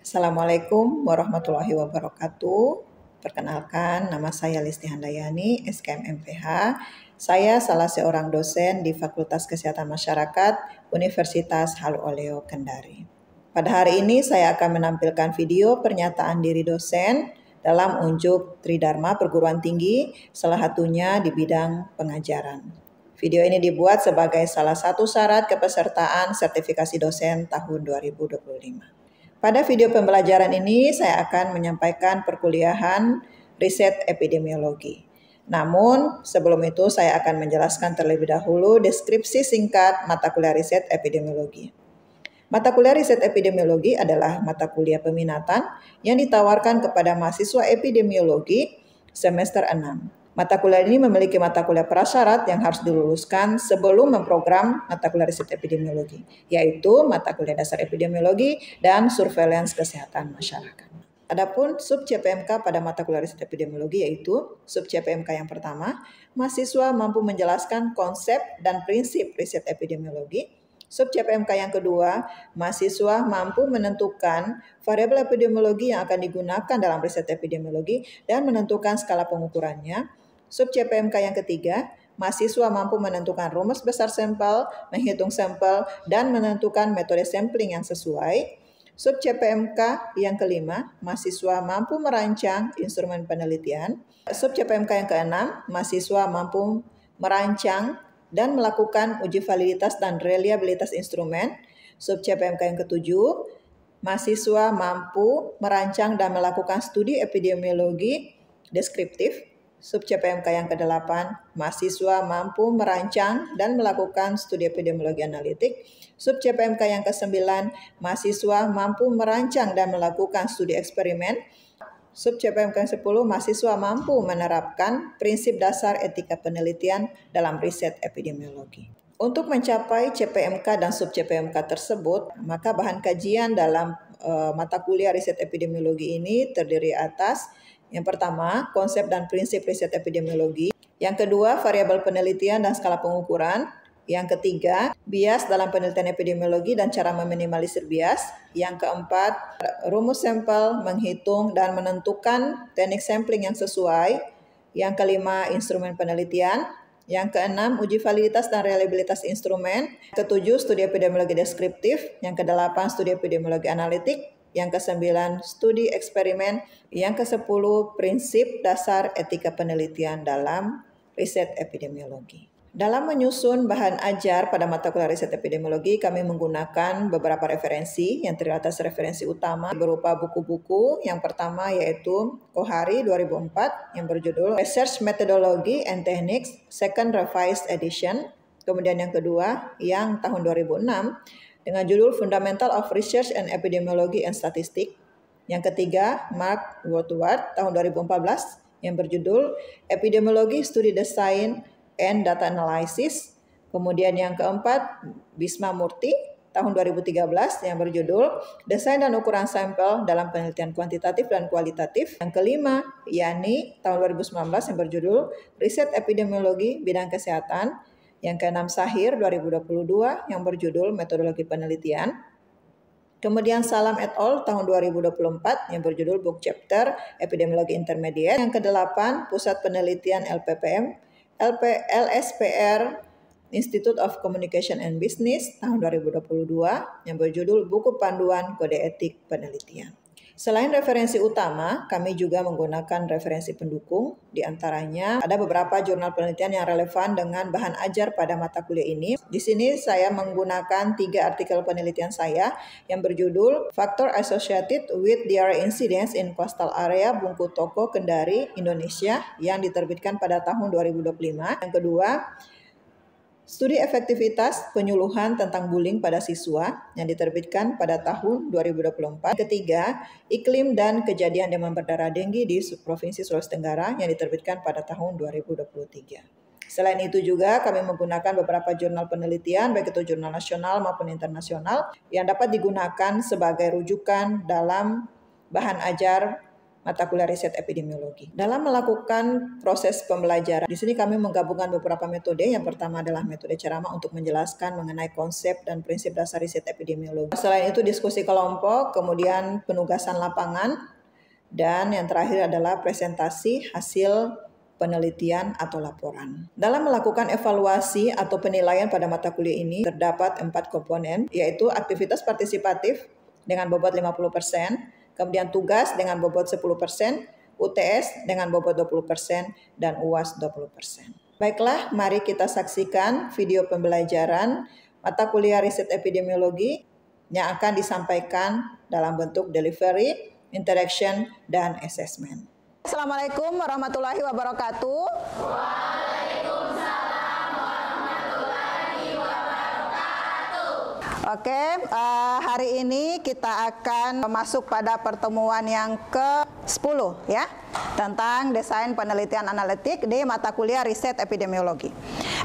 Assalamualaikum warahmatullahi wabarakatuh. Perkenalkan, nama saya Listi Handayani, SKM MPH. Saya salah seorang dosen di Fakultas Kesehatan Masyarakat Universitas Halu Oleo Kendari. Pada hari ini saya akan menampilkan video pernyataan diri dosen dalam unjuk Tridharma Perguruan Tinggi, salah satunya di bidang pengajaran. Video ini dibuat sebagai salah satu syarat kepesertaan sertifikasi dosen tahun 2025. Pada video pembelajaran ini saya akan menyampaikan perkuliahan riset epidemiologi. Namun sebelum itu saya akan menjelaskan terlebih dahulu deskripsi singkat mata kuliah riset epidemiologi. Mata kuliah riset epidemiologi adalah mata kuliah peminatan yang ditawarkan kepada mahasiswa epidemiologi semester 6. Mata kuliah ini memiliki mata kuliah prasyarat yang harus diluluskan sebelum memprogram mata kuliah riset epidemiologi, yaitu mata kuliah dasar epidemiologi dan surveillance kesehatan masyarakat. Adapun sub CPMK pada mata kuliah riset epidemiologi yaitu sub CPMK yang pertama, mahasiswa mampu menjelaskan konsep dan prinsip riset epidemiologi. Sub CPMK yang kedua, mahasiswa mampu menentukan variabel epidemiologi yang akan digunakan dalam riset epidemiologi dan menentukan skala pengukurannya. Sub CPMK yang ketiga, mahasiswa mampu menentukan rumus besar sampel, menghitung sampel, dan menentukan metode sampling yang sesuai. Sub CPMK yang kelima, mahasiswa mampu merancang instrumen penelitian. Sub CPMK yang keenam, mahasiswa mampu merancang dan melakukan uji validitas dan reliabilitas instrumen. Sub CPMK yang ketujuh, mahasiswa mampu merancang dan melakukan studi epidemiologi deskriptif. Sub CPMK yang ke-8, mahasiswa mampu merancang dan melakukan studi epidemiologi analitik. Sub CPMK yang ke-9, mahasiswa mampu merancang dan melakukan studi eksperimen. Sub CPMK yang 10, mahasiswa mampu menerapkan prinsip dasar etika penelitian dalam riset epidemiologi. Untuk mencapai CPMK dan sub CPMK tersebut, maka bahan kajian dalam mata kuliah riset epidemiologi ini terdiri atas yang pertama, konsep dan prinsip riset epidemiologi. Yang kedua, variabel penelitian dan skala pengukuran. Yang ketiga, bias dalam penelitian epidemiologi dan cara meminimalisir bias. Yang keempat, rumus sampel, menghitung dan menentukan teknik sampling yang sesuai. Yang kelima, instrumen penelitian. Yang keenam, uji validitas dan reliabilitas instrumen. Ketujuh, studi epidemiologi deskriptif. Yang kedelapan, studi epidemiologi analitik. Yang ke-9, studi eksperimen. Yang ke-10, prinsip dasar etika penelitian dalam riset epidemiologi. Dalam menyusun bahan ajar pada mata kuliah riset epidemiologi, kami menggunakan beberapa referensi yang terdiri atas referensi utama berupa buku-buku. Yang pertama yaitu Kohari 2004 yang berjudul Research Methodology and Techniques Second Revised Edition. Kemudian yang kedua yang tahun 2006 dengan judul Fundamental of Research and Epidemiology and Statistics. Yang ketiga, Mark Woodward tahun 2014 yang berjudul Epidemiology Study Design and Data Analysis. Kemudian yang keempat, Bisma Murti tahun 2013 yang berjudul Desain dan Ukuran Sampel dalam Penelitian Kuantitatif dan Kualitatif. Yang kelima, Yani tahun 2019 yang berjudul Riset Epidemiologi Bidang Kesehatan. Yang keenam, Sahir 2022 yang berjudul Metodologi Penelitian. Kemudian Salam et al. Tahun 2024 yang berjudul Book Chapter Epidemiologi Intermediate. Yang kedelapan, Pusat Penelitian LPPM, LSPR Institute of Communication and Business tahun 2022 yang berjudul Buku Panduan Kode Etik Penelitian. Selain referensi utama, kami juga menggunakan referensi pendukung. Di antaranya ada beberapa jurnal penelitian yang relevan dengan bahan ajar pada mata kuliah ini. Di sini saya menggunakan 3 artikel penelitian saya yang berjudul Factor Associated with Diarrhea Incidence in Coastal Area Bungku Toko Kendari, Indonesia yang diterbitkan pada tahun 2025. Yang kedua, Studi Efektivitas Penyuluhan tentang Bullying pada Siswa yang diterbitkan pada tahun 2024. Ketiga, Iklim dan Kejadian Demam Berdarah Denggi di Provinsi Sulawesi Tenggara yang diterbitkan pada tahun 2023. Selain itu juga kami menggunakan beberapa jurnal penelitian, baik itu jurnal nasional maupun internasional, yang dapat digunakan sebagai rujukan dalam bahan ajar mata kuliah riset epidemiologi. Dalam melakukan proses pembelajaran, di sini kami menggabungkan beberapa metode. Yang pertama adalah metode ceramah untuk menjelaskan mengenai konsep dan prinsip dasar riset epidemiologi. Selain itu diskusi kelompok, kemudian penugasan lapangan, dan yang terakhir adalah presentasi hasil penelitian atau laporan. Dalam melakukan evaluasi atau penilaian pada mata kuliah ini terdapat 4 komponen, yaitu aktivitas partisipatif dengan bobot 50%, kemudian tugas dengan bobot 10%, UTS dengan bobot 20%, dan UAS 20%. Baiklah, mari kita saksikan video pembelajaran mata kuliah riset epidemiologi yang akan disampaikan dalam bentuk delivery, interaction, dan assessment. Assalamualaikum warahmatullahi wabarakatuh. Waalaikumsalam warahmatullahi wabarakatuh. Oke, hari ini kita akan masuk pada pertemuan yang ke-10 ya, tentang desain penelitian analitik di mata kuliah riset epidemiologi.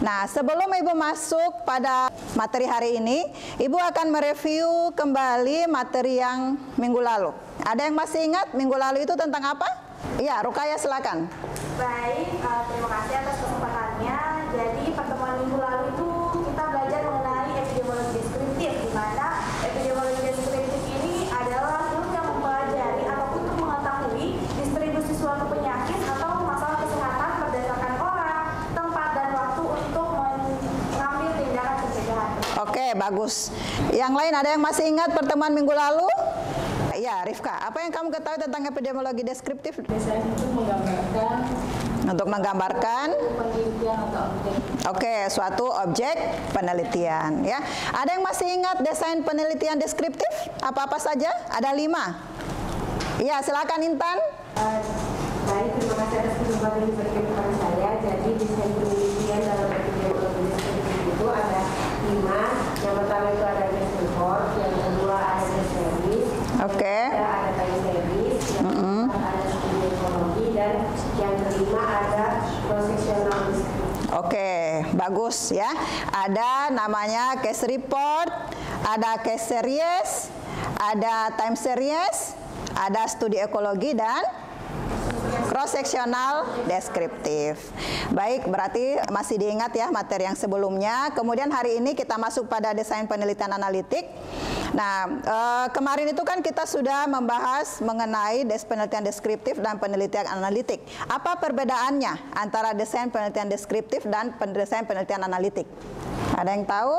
Nah, sebelum Ibu masuk pada materi hari ini, Ibu akan mereview kembali materi yang minggu lalu. Ada yang masih ingat minggu lalu itu tentang apa? Iya, Rukaya silakan. Baik, terima kasih atas kesempatannya. Jadi pertemuan minggu lalu itu kita belajar mengenai epidemiologi deskriptif, di mana epidemiologi deskriptif ini adalah ilmu yang mempelajari ataupun untuk mengetahui distribusi suatu penyakit atau masalah kesehatan berdasarkan orang, tempat, dan waktu untuk mengambil tindakan pencegahan. Oke, bagus. Yang lain ada yang masih ingat pertemuan minggu lalu? Ya, Rifka, apa yang kamu ketahui tentang epidemiologi deskriptif? Desain itu menggambarkan Untuk menggambarkan penelitian atau objek. Oke, suatu objek penelitian ya. Ada yang masih ingat desain penelitian deskriptif? Apa-apa saja? Ada 5. Iya, silakan Intan. Baik, terima kasih atas kesempatan yang diberikan kepada saya. Jadi desain penelitian dalam epidemiologi deskriptif itu ada 5. Yang pertama itu ada case report, yang kedua ada case series, Oke. ada time series, yang keempat ada studi ekologi, dan yang kelima ada cross-sectional description. Oke, bagus ya. Ada namanya case report, ada case series, ada time series, ada studi ekologi, dan cross-sectional deskriptif. Baik, berarti masih diingat ya materi yang sebelumnya. Kemudian hari ini kita masuk pada desain penelitian analitik. Nah, kemarin itu kan kita sudah membahas mengenai penelitian deskriptif dan penelitian analitik. Apa perbedaannya antara desain penelitian deskriptif dan desain penelitian analitik? Ada yang tahu?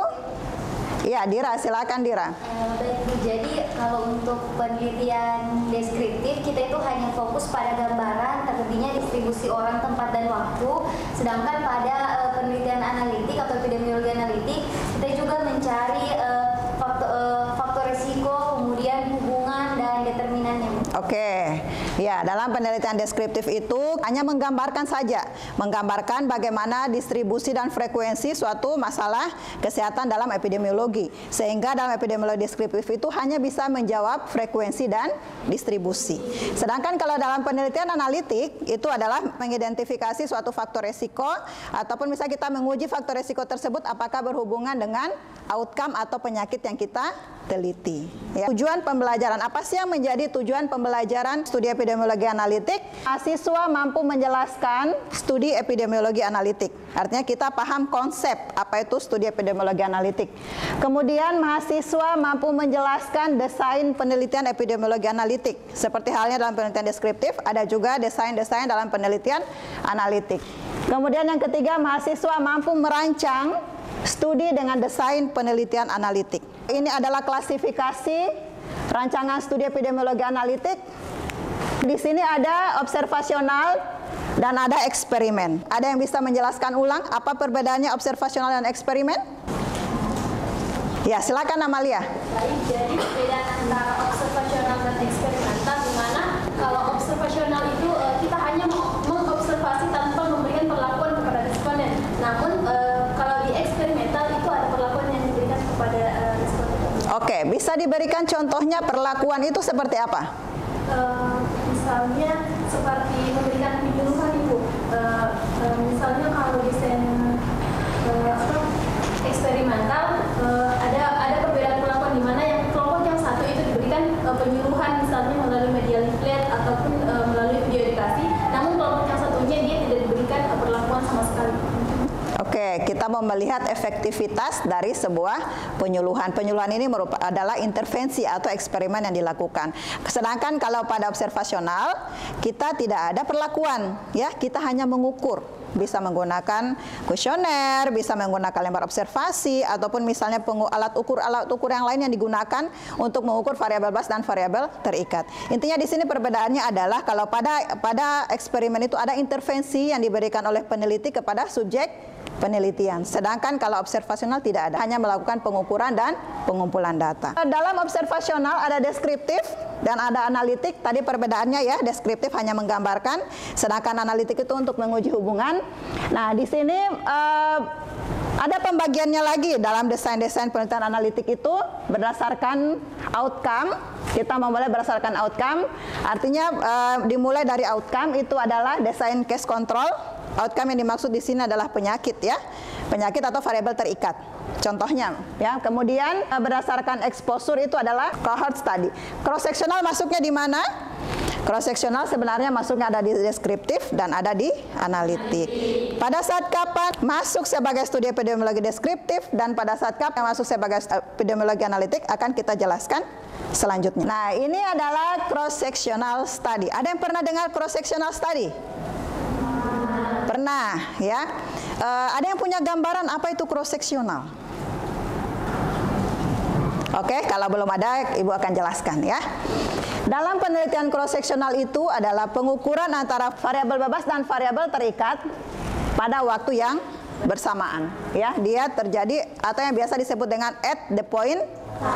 Iya, Dira, silakan Dira. Baik Bu, jadi kalau untuk penelitian deskriptif kita itu hanya fokus pada gambaran terjadinya distribusi orang, tempat, dan waktu. Sedangkan pada penelitian analitik atau epidemiologi analitik kita juga mencari faktor risiko, kemudian hubungan dan determinannya. Oke, ya dalam penelitian deskriptif itu hanya menggambarkan saja, menggambarkan bagaimana distribusi dan frekuensi suatu masalah kesehatan dalam epidemiologi. Sehingga dalam epidemiologi deskriptif itu hanya bisa menjawab frekuensi dan distribusi. Sedangkan kalau dalam penelitian analitik itu adalah mengidentifikasi suatu faktor resiko, ataupun misalnya kita menguji faktor resiko tersebut apakah berhubungan dengan outcome atau penyakit yang kita teliti. Ya. Tujuan pembelajaran, apa sih yang menjadi tujuan pembelajaran studi epidemiologi analitik? Mahasiswa mampu menjelaskan studi epidemiologi analitik. Artinya kita paham konsep apa itu studi epidemiologi analitik. Kemudian mahasiswa mampu menjelaskan desain penelitian epidemiologi analitik. Seperti halnya dalam penelitian deskriptif, ada juga desain-desain dalam penelitian analitik. Kemudian yang ketiga, mahasiswa mampu merancang studi dengan desain penelitian analitik. Ini adalah klasifikasi rancangan studi epidemiologi analitik. Di sini ada observasional dan ada eksperimen. Ada yang bisa menjelaskan ulang apa perbedaannya observasional dan eksperimen? Ya, silakan Amalia. Baik, jadi perbedaan antara observasional dan eksperimental, di mana kalau observasional itu kita hanya mengobservasi tanpa memberikan perlakuan kepada responden. Namun kalau di eksperimental itu ada perlakuan yang diberikan kepada responden. Oke, bisa diberikan contohnya perlakuan itu seperti apa? Misalnya seperti memberikan penyuluhan Ibu. Misalnya kalau desain eksperimental ada perbedaan perlakuan di mana yang kelompok yang satu itu diberikan penyuluhan misalnya melalui media leaflet ataupun melalui kita mau melihat efektivitas dari sebuah penyuluhan. Penyuluhan ini adalah intervensi atau eksperimen yang dilakukan. Sedangkan kalau pada observasional kita tidak ada perlakuan, ya, kita hanya mengukur. Bisa menggunakan kuesioner, bisa menggunakan lembar observasi, ataupun misalnya alat ukur yang lain yang digunakan untuk mengukur variabel bebas dan variabel terikat. Intinya di sini perbedaannya adalah kalau pada eksperimen itu ada intervensi yang diberikan oleh peneliti kepada subjek penelitian. Sedangkan kalau observasional tidak ada, hanya melakukan pengukuran dan pengumpulan data. Dalam observasional ada deskriptif dan ada analitik. Tadi perbedaannya ya, deskriptif hanya menggambarkan, sedangkan analitik itu untuk menguji hubungan. Nah, di sini ada pembagiannya lagi dalam desain-desain penelitian analitik itu berdasarkan outcome. Kita memulai berdasarkan outcome, artinya dimulai dari outcome itu adalah desain case control. Outcome yang dimaksud di sini adalah penyakit, ya, penyakit atau variabel terikat. Contohnya, ya. Kemudian berdasarkan exposure itu adalah cohort study. Cross sectional masuknya di mana? Cross sectional sebenarnya masuknya ada di deskriptif dan ada di analitik. Pada saat kapan masuk sebagai studi epidemiologi deskriptif dan pada saat kapan masuk sebagai epidemiologi analitik akan kita jelaskan selanjutnya. Nah, ini adalah cross sectional study. Ada yang pernah dengar cross sectional study? Pernah, ya. Ada yang punya gambaran apa itu cross sectional? Oke, kalau belum ada, Ibu akan jelaskan, ya. Dalam penelitian cross sectional itu adalah pengukuran antara variabel bebas dan variabel terikat pada waktu yang bersamaan, ya. Dia terjadi atau yang biasa disebut dengan at the point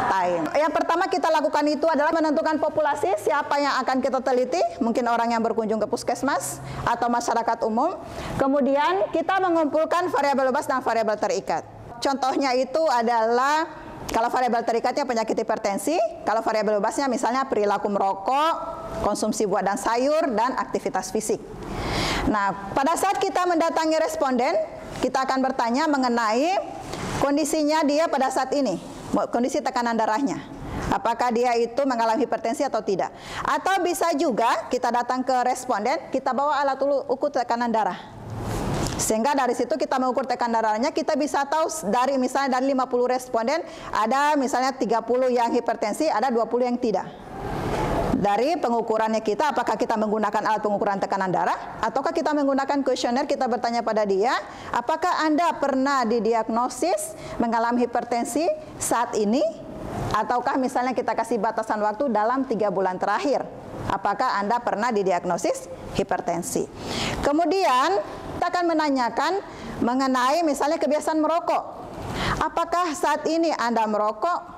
time. Yang pertama kita lakukan itu adalah menentukan populasi, siapa yang akan kita teliti, mungkin orang yang berkunjung ke puskesmas atau masyarakat umum. Kemudian kita mengumpulkan variabel bebas dan variabel terikat. Contohnya itu adalah kalau variabel terikatnya penyakit hipertensi, kalau variabel bebasnya misalnya perilaku merokok, konsumsi buah dan sayur, dan aktivitas fisik. Nah, pada saat kita mendatangi responden, kita akan bertanya mengenai kondisinya dia pada saat ini, kondisi tekanan darahnya. Apakah dia itu mengalami hipertensi atau tidak. Atau bisa juga kita datang ke responden, kita bawa alat ukur tekanan darah. Sehingga dari situ kita mengukur tekanan darahnya, kita bisa tahu dari misalnya dari 50 responden, ada misalnya 30 yang hipertensi, ada 20 yang tidak. Dari pengukurannya kita, apakah kita menggunakan alat pengukuran tekanan darah, ataukah kita menggunakan kuesioner, kita bertanya pada dia, apakah Anda pernah didiagnosis mengalami hipertensi saat ini, ataukah misalnya kita kasih batasan waktu dalam 3 bulan terakhir, apakah Anda pernah didiagnosis hipertensi. Kemudian kita akan menanyakan mengenai misalnya kebiasaan merokok. Apakah saat ini Anda merokok?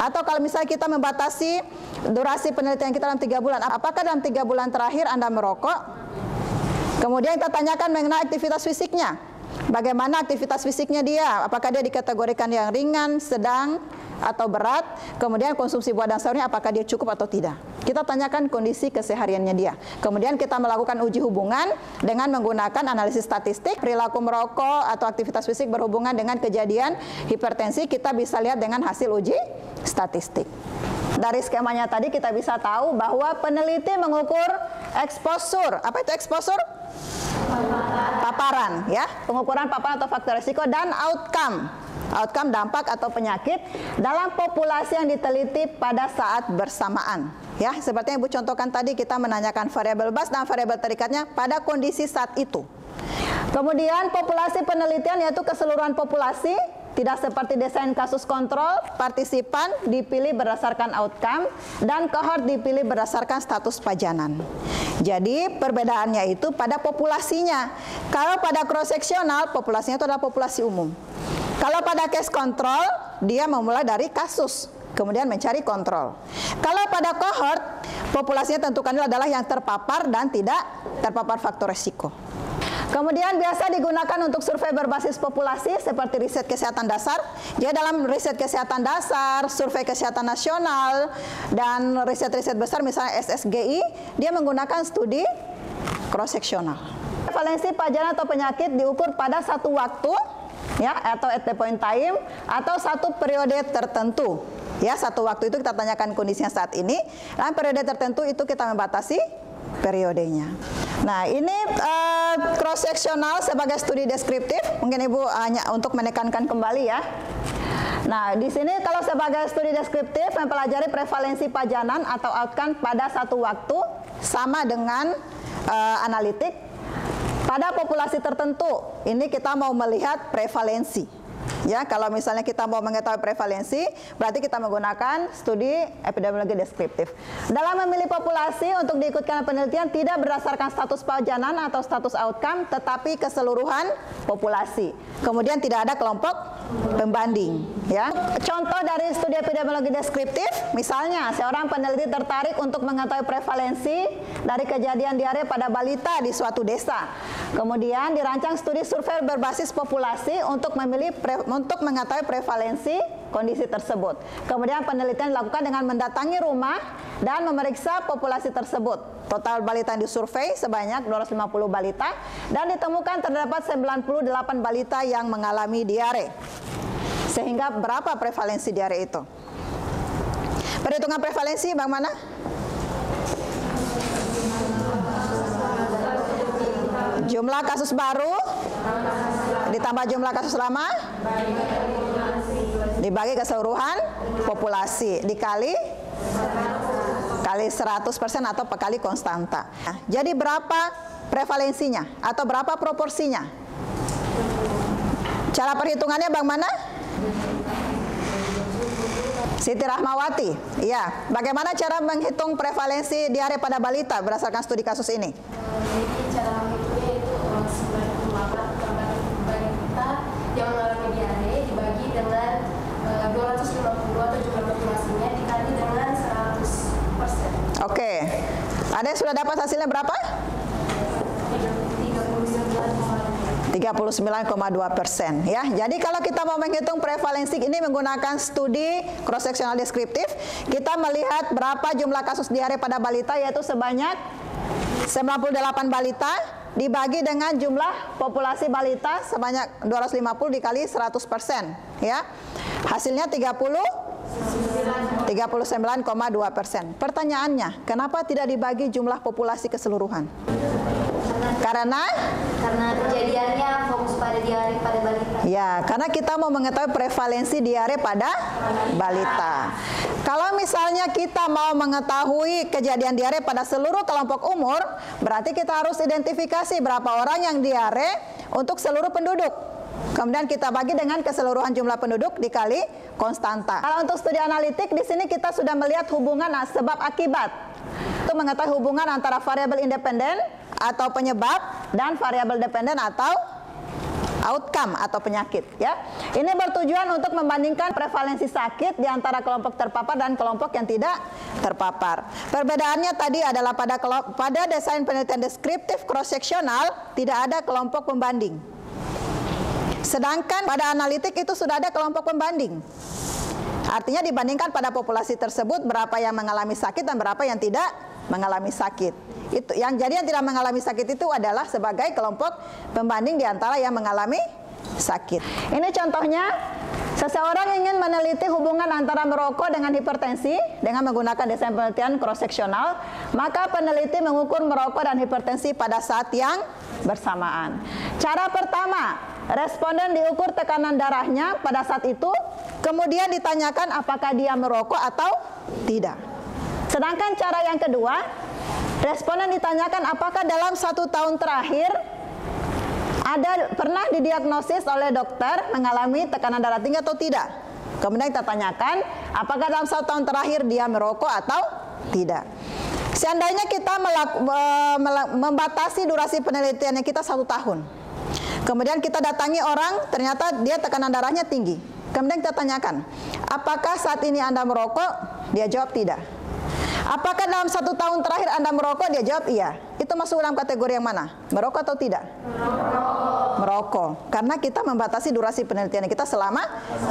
Atau kalau misalnya kita membatasi durasi penelitian kita dalam 3 bulan, apakah dalam 3 bulan terakhir Anda merokok? Kemudian kita tanyakan mengenai aktivitas fisiknya. Bagaimana aktivitas fisiknya dia? Apakah dia dikategorikan yang ringan, sedang, atau berat? Kemudian konsumsi buah dan sayurnya apakah dia cukup atau tidak? Kita tanyakan kondisi kesehariannya dia. Kemudian kita melakukan uji hubungan dengan menggunakan analisis statistik. Perilaku merokok atau aktivitas fisik berhubungan dengan kejadian hipertensi, kita bisa lihat dengan hasil uji statistik. Dari skemanya tadi kita bisa tahu bahwa peneliti mengukur exposure. Apa itu exposure? Paparan, ya. Pengukuran paparan atau faktor risiko, dan outcome. Outcome dampak atau penyakit dalam populasi yang diteliti pada saat bersamaan. Ya, seperti yang Ibu contohkan tadi, kita menanyakan variabel bebas dan variabel terikatnya pada kondisi saat itu. Kemudian populasi penelitian yaitu keseluruhan populasi, tidak seperti desain kasus kontrol, partisipan dipilih berdasarkan outcome dan cohort dipilih berdasarkan status pajanan. Jadi perbedaannya itu pada populasinya. Kalau pada cross sectional, populasinya itu adalah populasi umum. Kalau pada case control, dia memulai dari kasus, kemudian mencari kontrol. Kalau pada cohort, populasinya tentukan adalah yang terpapar dan tidak terpapar faktor risiko. Kemudian biasa digunakan untuk survei berbasis populasi seperti riset kesehatan dasar. Dia dalam riset kesehatan dasar, survei kesehatan nasional, dan riset-riset besar misalnya SSGI, dia menggunakan studi cross-sectional. Valensi pajanan atau penyakit diukur pada satu waktu, ya, atau at the point time, atau satu periode tertentu. Ya, satu waktu itu kita tanyakan kondisinya saat ini, dan periode tertentu itu kita membatasi periodenya. Nah, ini cross sectional sebagai studi deskriptif, mungkin Ibu hanya untuk menekankan kembali ya. Nah, di sini kalau sebagai studi deskriptif mempelajari prevalensi pajanan atau outcome pada satu waktu sama dengan analitik pada populasi tertentu. Ini kita mau melihat prevalensi. Ya, kalau misalnya kita mau mengetahui prevalensi, berarti kita menggunakan studi epidemiologi deskriptif. Dalam memilih populasi untuk diikutkan penelitian tidak berdasarkan status pajanan atau status outcome, tetapi keseluruhan populasi. Kemudian tidak ada kelompok pembanding. Ya, contoh dari studi epidemiologi deskriptif, misalnya seorang peneliti tertarik untuk mengetahui prevalensi dari kejadian diare pada balita di suatu desa. Kemudian dirancang studi survei berbasis populasi untuk mengetahui prevalensi kondisi tersebut. Kemudian penelitian dilakukan dengan mendatangi rumah dan memeriksa populasi tersebut. Total balita yang disurvei sebanyak 250 balita dan ditemukan terdapat 98 balita yang mengalami diare. Sehingga berapa prevalensi diare itu? Perhitungan prevalensi Bang Mana? Jumlah kasus baru ditambah jumlah kasus lama dibagi keseluruhan populasi dikali 100% atau kali konstanta. Nah, jadi berapa prevalensinya atau berapa proporsinya? Cara perhitungannya Bang Mana? Siti Rahmawati. Iya, bagaimana cara menghitung prevalensi diare pada balita berdasarkan studi kasus ini? Jadi cara menghitungnya itu 98 balita yang mengalami diare dibagi dengan 250 atau jumlah populasinya dikali dengan 100%. Oke. Ada yang sudah dapat hasilnya berapa? 39,2% ya. Jadi kalau kita mau menghitung prevalensi ini menggunakan studi cross sectional deskriptif, kita melihat berapa jumlah kasus diare pada balita, yaitu sebanyak 98 balita dibagi dengan jumlah populasi balita sebanyak 250 dikali 100% ya. Hasilnya 39,2%. Pertanyaannya, kenapa tidak dibagi jumlah populasi keseluruhan? Karena kejadiannya fokus pada diare pada balita. Ya, karena kita mau mengetahui prevalensi diare pada balita. Kalau misalnya kita mau mengetahui kejadian diare pada seluruh kelompok umur, berarti kita harus identifikasi berapa orang yang diare untuk seluruh penduduk. Kemudian kita bagi dengan keseluruhan jumlah penduduk dikali konstanta. Kalau untuk studi analitik, di sini kita sudah melihat hubungan sebab akibat. Untuk mengetahui hubungan antara variabel independen atau penyebab dan variabel dependen atau outcome atau penyakit ya. Ini bertujuan untuk membandingkan prevalensi sakit di antara kelompok terpapar dan kelompok yang tidak terpapar. Perbedaannya tadi adalah pada desain penelitian deskriptif cross sectional tidak ada kelompok pembanding. Sedangkan pada analitik itu sudah ada kelompok pembanding. Artinya dibandingkan pada populasi tersebut berapa yang mengalami sakit dan berapa yang tidak mengalami sakit. Itu yang tidak mengalami sakit itu adalah sebagai kelompok pembanding di antara yang mengalami sakit. Ini contohnya, seseorang ingin meneliti hubungan antara merokok dengan hipertensi dengan menggunakan desain penelitian cross sectional, maka peneliti mengukur merokok dan hipertensi pada saat yang bersamaan. Cara pertama, responden diukur tekanan darahnya pada saat itu, kemudian ditanyakan apakah dia merokok atau tidak. Sedangkan cara yang kedua, responden ditanyakan apakah dalam 1 tahun terakhir pernah didiagnosis oleh dokter mengalami tekanan darah tinggi atau tidak. Kemudian kita tanyakan apakah dalam 1 tahun terakhir dia merokok atau tidak. Seandainya kita membatasi durasi penelitiannya kita 1 tahun. Kemudian kita datangi orang, ternyata dia tekanan darahnya tinggi. Kemudian kita tanyakan, apakah saat ini Anda merokok? Dia jawab tidak. Apakah dalam 1 tahun terakhir Anda merokok? Dia jawab iya. Itu masuk dalam kategori yang mana? Merokok atau tidak? Merokok. Karena kita membatasi durasi penelitian kita selama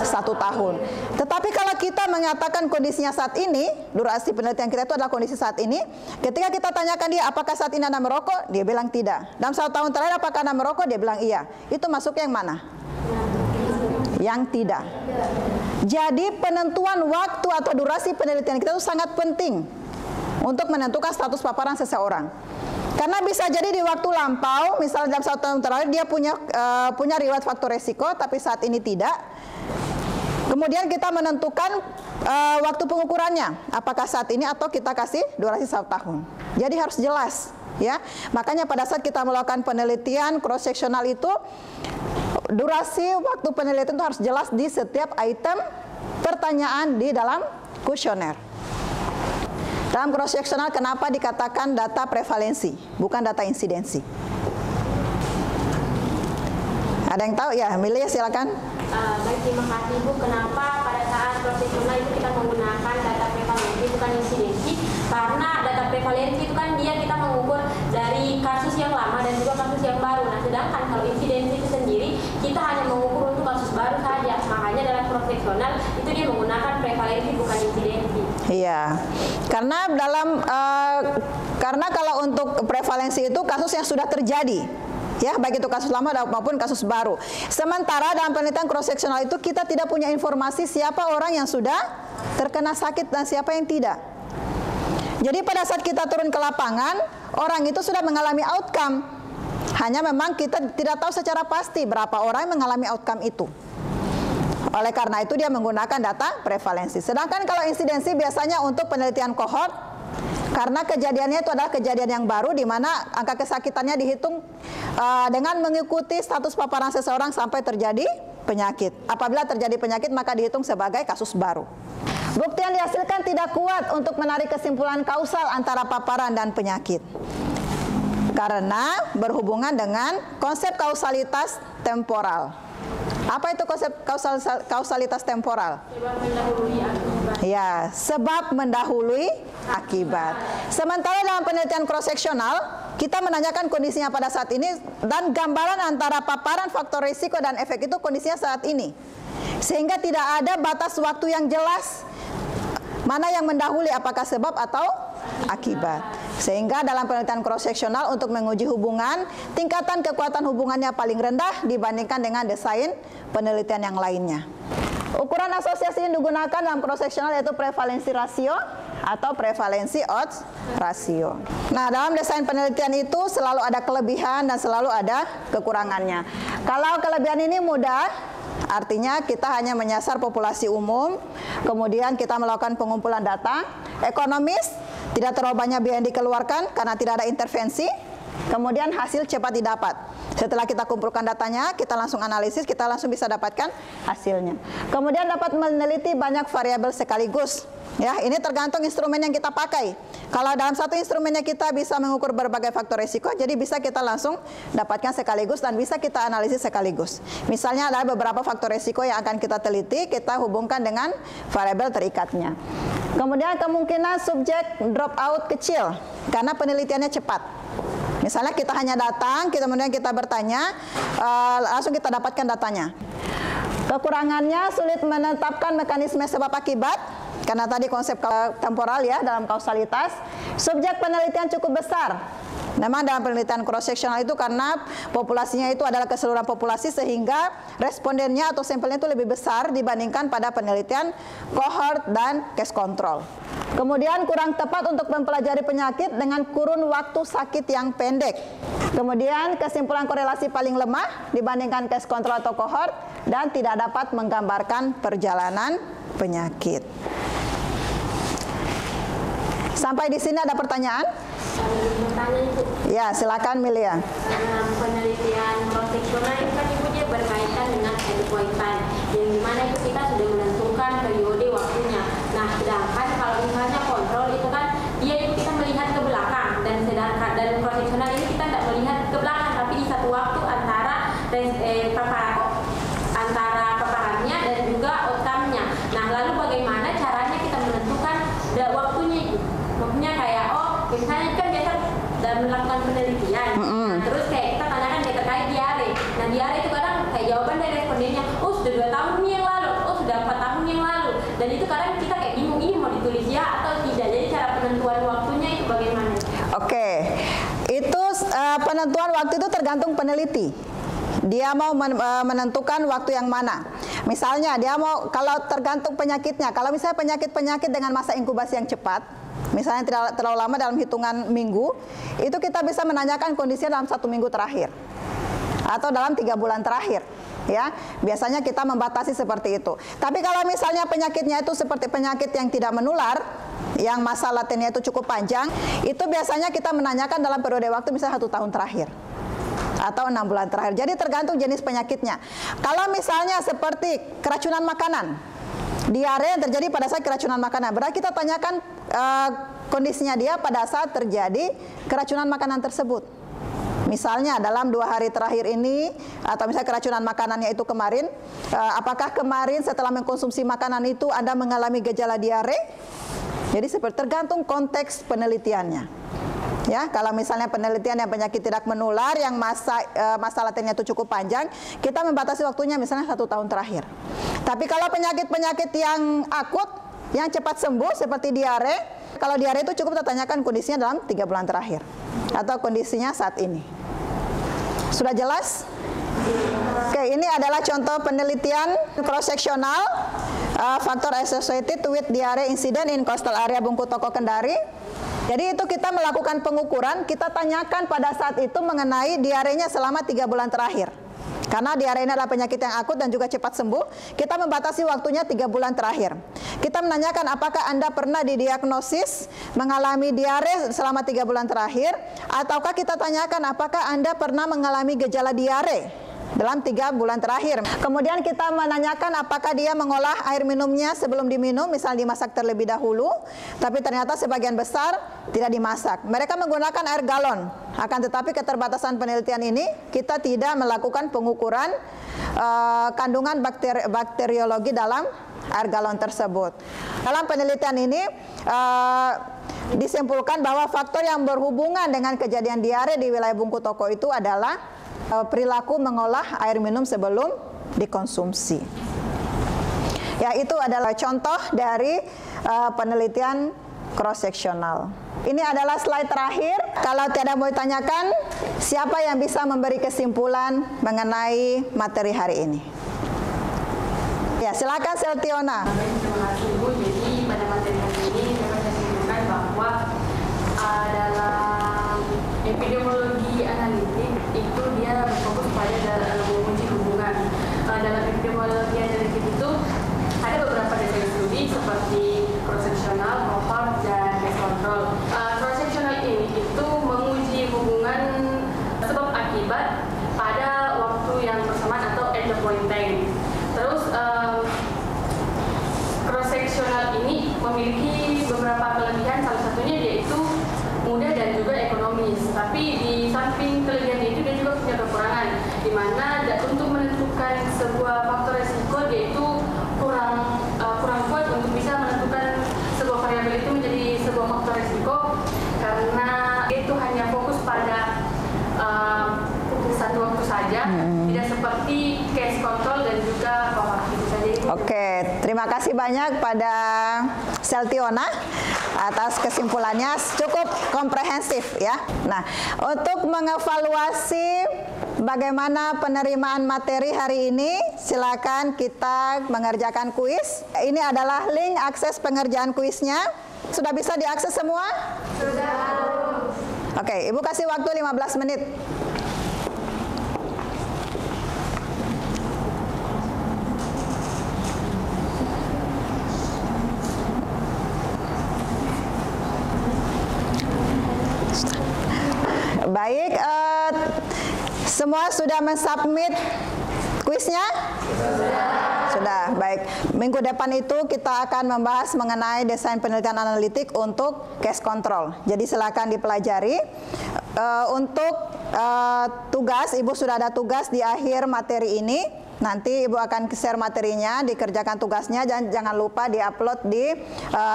1 tahun. Tetapi kalau kita mengatakan kondisinya saat ini, durasi penelitian kita itu adalah kondisi saat ini, ketika kita tanyakan dia apakah saat ini Anda merokok? Dia bilang tidak. Dalam 1 tahun terakhir apakah Anda merokok? Dia bilang iya. Itu masuk yang mana? Yang tidak. Jadi penentuan waktu atau durasi penelitian kita itu sangat penting untuk menentukan status paparan seseorang. Karena bisa jadi di waktu lampau, misalnya dalam 1 tahun terakhir dia punya riwayat faktor resiko, tapi saat ini tidak. Kemudian kita menentukan waktu pengukurannya, apakah saat ini atau kita kasih durasi 1 tahun. Jadi harus jelas, ya. Makanya pada saat kita melakukan penelitian cross sectional itu, durasi waktu penelitian itu harus jelas di setiap item pertanyaan di dalam kuesioner. Dalam cross sectional kenapa dikatakan data prevalensi, bukan data insidensi? Ada yang tahu ya? Milia silakan. Baik, terima kasih Bu. Kenapa pada saat cross sectional itu kita menggunakan data prevalensi bukan insidensi? Karena data prevalensi itu kan kita mengukur dari kasus yang lama dan juga kasus yang baru. Nah, sedangkan kalau insidensi itu sendiri kita hanya mengukur untuk kasus baru saja. Makanya dalam cross sectional itu dia menggunakan prevalensi bukan insidensi. Iya, karena kalau untuk prevalensi itu kasus yang sudah terjadi, ya, baik itu kasus lama maupun kasus baru. Sementara dalam penelitian cross sectional itu kita tidak punya informasi siapa orang yang sudah terkena sakit dan siapa yang tidak. Jadi pada saat kita turun ke lapangan, orang itu sudah mengalami outcome. Hanya memang kita tidak tahu secara pasti berapa orang yang mengalami outcome itu. Oleh karena itu dia menggunakan data prevalensi. Sedangkan kalau insidensi biasanya untuk penelitian kohort, karena kejadiannya itu adalah kejadian yang baru di mana angka kesakitannya dihitung dengan mengikuti status paparan seseorang sampai terjadi penyakit. Apabila terjadi penyakit maka dihitung sebagai kasus baru. Bukti yang dihasilkan tidak kuat untuk menarik kesimpulan kausal antara paparan dan penyakit. Karena berhubungan dengan konsep kausalitas temporal. Apa itu konsep kausalitas temporal? Sebab mendahului akibat. Ya, sebab mendahului akibat. Sementara dalam penelitian cross sectional, kita menanyakan kondisinya pada saat ini dan gambaran antara paparan faktor risiko dan efek itu kondisinya saat ini. Sehingga tidak ada batas waktu yang jelas mana yang mendahului, apakah sebab atau akibat. Sehingga dalam penelitian cross sectional untuk menguji hubungan, tingkatan kekuatan hubungannya paling rendah dibandingkan dengan desain penelitian yang lainnya. Ukuran asosiasi yang digunakan dalam cross sectional yaitu prevalensi rasio atau prevalensi odds rasio. Nah, dalam desain penelitian itu selalu ada kelebihan dan selalu ada kekurangannya. Kalau kelebihan ini mudah, artinya kita hanya menyasar populasi umum, kemudian kita melakukan pengumpulan data, ekonomis, tidak terlalu banyak biaya yang dikeluarkan karena tidak ada intervensi, kemudian hasil cepat didapat. Setelah kita kumpulkan datanya, kita langsung analisis, kita langsung bisa dapatkan hasilnya. Kemudian dapat meneliti banyak variabel sekaligus. Ya, ini tergantung instrumen yang kita pakai. Kalau dalam satu instrumennya kita bisa mengukur berbagai faktor risiko, jadi bisa kita langsung dapatkan sekaligus dan bisa kita analisis sekaligus. Misalnya ada beberapa faktor risiko yang akan kita teliti, kita hubungkan dengan variabel terikatnya. Kemudian kemungkinan subjek drop out kecil karena penelitiannya cepat. Misalnya kita hanya datang, kemudian kita bertanya, langsung kita dapatkan datanya. Kekurangannya sulit menetapkan mekanisme sebab akibat, karena tadi konsep temporal ya dalam kausalitas. Subjek penelitian cukup besar. Memang dalam penelitian cross sectional itu karena populasinya itu adalah keseluruhan populasi sehingga respondennya atau sampelnya itu lebih besar dibandingkan pada penelitian cohort dan case control. Kemudian kurang tepat untuk mempelajari penyakit dengan kurun waktu sakit yang pendek. Kemudian kesimpulan korelasi paling lemah dibandingkan case control atau cohort dan tidak dapat menggambarkan perjalanan penyakit. Sampai di sini ada pertanyaan? Bertanya Ibu. Ya, silakan Milia. Dalam penelitian cross sectional itu kan Ibu dia berkaitan dengan endpoint time, yang dimana itu kita sudah menentukan periode waktunya. Nah, sedangkan kalau misalnya kontrol itu kan dia itu kita melihat ke belakang, dan sedangkan dalam cross sectional ini kita tidak melihat ke belakang, tapi di satu waktu antara paparannya dan juga outcome-nya. Nah, lalu bagaimana caranya kita menentukan waktunya Ibu? Maksudnya kayak misalnya kan biasa dalam melakukan penelitian, nah, terus kayak kita tanyakan kayak terkait diare. Nah, diare itu kadang kayak jawaban dari respondennya, oh sudah 2 tahun yang lalu, oh sudah 4 tahun yang lalu. Dan itu kadang kita kayak bingung ini mau ditulis ya atau tidak. Jadi cara penentuan waktunya itu bagaimana? Oke, itu penentuan waktu itu tergantung peneliti. Dia mau menentukan waktu yang mana. Misalnya dia mau, kalau tergantung penyakitnya, kalau misalnya penyakit dengan masa inkubasi yang cepat, misalnya tidak terlalu lama dalam hitungan minggu, itu kita bisa menanyakan kondisinya dalam 1 minggu terakhir atau dalam 3 bulan terakhir. Ya, biasanya kita membatasi seperti itu. Tapi kalau misalnya penyakitnya itu seperti penyakit yang tidak menular, yang masa latennya itu cukup panjang, itu biasanya kita menanyakan dalam periode waktu misalnya 1 tahun terakhir atau 6 bulan terakhir. Jadi tergantung jenis penyakitnya. Kalau misalnya seperti keracunan makanan, diare yang terjadi pada saat keracunan makanan, berarti kita tanyakan kondisinya dia pada saat terjadi keracunan makanan tersebut. Misalnya dalam 2 hari terakhir ini, atau misalnya keracunan makanannya itu kemarin, apakah kemarin setelah mengkonsumsi makanan itu Anda mengalami gejala diare? Jadi seperti tergantung konteks penelitiannya. Ya, kalau misalnya penelitian yang penyakit tidak menular, yang masa latennya itu cukup panjang, kita membatasi waktunya misalnya 1 tahun terakhir. Tapi kalau penyakit-penyakit yang akut, yang cepat sembuh seperti diare, kalau diare itu cukup kita tanyakan kondisinya dalam 3 bulan terakhir atau kondisinya saat ini. Sudah jelas? Oke, ini adalah contoh penelitian cross-sectional factor associated with diare incident in coastal area Bungku Toko Kendari. Jadi itu kita melakukan pengukuran, kita tanyakan pada saat itu mengenai diarenya selama 3 bulan terakhir. Karena diare ini adalah penyakit yang akut dan juga cepat sembuh, kita membatasi waktunya 3 bulan terakhir. Kita menanyakan apakah Anda pernah didiagnosis mengalami diare selama 3 bulan terakhir, ataukah kita tanyakan apakah Anda pernah mengalami gejala diare dalam 3 bulan terakhir. Kemudian kita menanyakan apakah dia mengolah air minumnya sebelum diminum, misalnya dimasak terlebih dahulu, tapi ternyata sebagian besar tidak dimasak. Mereka menggunakan air galon, akan tetapi keterbatasan penelitian ini kita tidak melakukan pengukuran kandungan bakteriologi dalam air galon tersebut. Dalam penelitian ini disimpulkan bahwa faktor yang berhubungan dengan kejadian diare di wilayah Bungku Toko itu adalah perilaku mengolah air minum sebelum dikonsumsi. Ya, itu adalah contoh dari penelitian cross-sectional. Ini adalah slide terakhir. Kalau tidak mau ditanyakan, siapa yang bisa memberi kesimpulan mengenai materi hari ini? Ya, silakan Seltiona. Terima kasih Bu. Jadi pada materi hari ini dapat saya simpulkan bahwa dalam epidemiologi analitik itu dia berfokus pada dalam menguji hubungan. Dalam epidemiologi analitik itu ada beberapa data studi seperti cross-sectional, cohort, dan case control. Cross-sectional ini itu menguji hubungan sebab akibat pada waktu yang bersamaan atau at the point time. Terus cross-sectional ini memiliki beberapa kelebihan, salah satunya yaitu mudah dan juga ekonomis. Tapi di samping kelebihan itu dia juga punya kekurangan, di mana untuk menentukan sebuah faktor resiko dia itu kurang kuat untuk bisa menentukan sebuah variabel itu menjadi sebuah faktor resiko, karena itu hanya fokus pada satu waktu saja, tidak seperti case control dan juga cohort itu saja. Oke, terima kasih banyak pada Seltiona atas kesimpulannya, cukup komprehensif ya. Nah, untuk mengevaluasi bagaimana penerimaan materi hari ini, silakan kita mengerjakan kuis. Ini adalah link akses pengerjaan kuisnya. Sudah bisa diakses semua? Sudah. Oke, Ibu kasih waktu 15 menit. Baik, semua sudah mensubmit kuisnya? Sudah, baik. Minggu depan itu kita akan membahas mengenai desain penelitian analitik untuk case control. Jadi silakan dipelajari. Untuk tugas, Ibu sudah ada tugas di akhir materi ini. Nanti Ibu akan share materinya, dikerjakan tugasnya, dan jangan lupa diupload di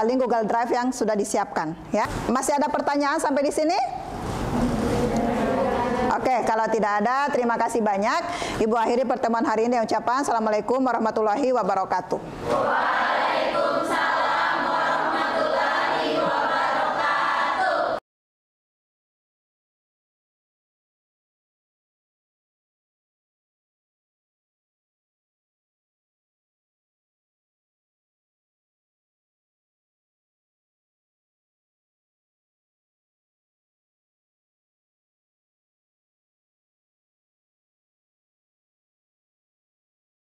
link Google Drive yang sudah disiapkan. Ya, masih ada pertanyaan sampai di sini? Oke, kalau tidak ada, terima kasih banyak. Ibu akhiri pertemuan hari ini dengan ucapan Assalamualaikum warahmatullahi wabarakatuh.